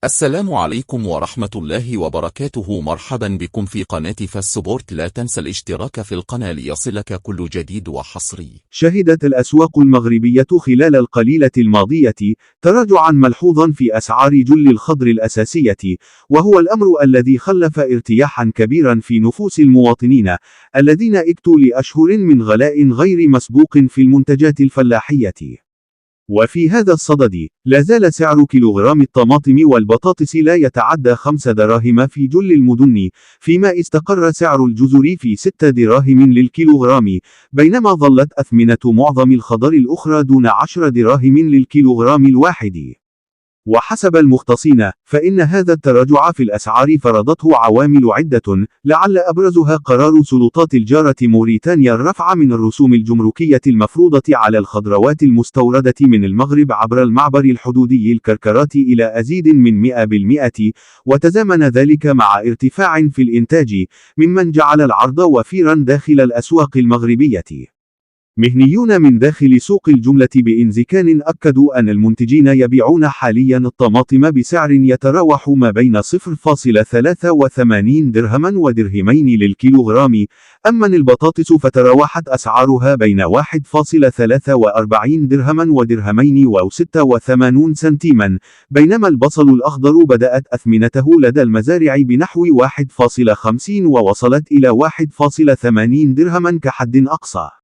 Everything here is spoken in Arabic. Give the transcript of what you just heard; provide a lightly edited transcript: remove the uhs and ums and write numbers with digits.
السلام عليكم ورحمة الله وبركاته. مرحبا بكم في قناة فالسبورت. لا تنسى الاشتراك في القناة ليصلك كل جديد وحصري. شهدت الأسواق المغربية خلال القليلة الماضية تراجعا ملحوظا في أسعار جل الخضر الأساسية، وهو الأمر الذي خلف ارتياحا كبيرا في نفوس المواطنين الذين اكتوا لأشهر من غلاء غير مسبوق في المنتجات الفلاحية. وفي هذا الصدد، لا زال سعر كيلوغرام الطماطم والبطاطس لا يتعدى 5 دراهم في جل المدن، فيما استقر سعر الجزر في 6 دراهم للكيلوغرام، بينما ظلت أثمنة معظم الخضر الأخرى دون 10 دراهم للكيلوغرام الواحد. وحسب المختصين، فإن هذا التراجع في الأسعار فرضته عوامل عدة، لعل أبرزها قرار سلطات الجارة موريتانيا الرفع من الرسوم الجمركية المفروضة على الخضروات المستوردة من المغرب عبر المعبر الحدودي الكركرات إلى أزيد من 100%، وتزامن ذلك مع ارتفاع في الإنتاج، ممن جعل العرض وفيرا داخل الأسواق المغربية. مهنيون من داخل سوق الجملة بإنزكان أكدوا أن المنتجين يبيعون حاليا الطماطم بسعر يتراوح ما بين 0.83 درهما ودرهمين للكيلوغرام، أما البطاطس فتراوحت أسعارها بين 1.43 درهما ودرهمين و86 سنتيما، بينما البصل الأخضر بدأت أثمنته لدى المزارع بنحو 1.50 ووصلت إلى 1.80 درهما كحد أقصى.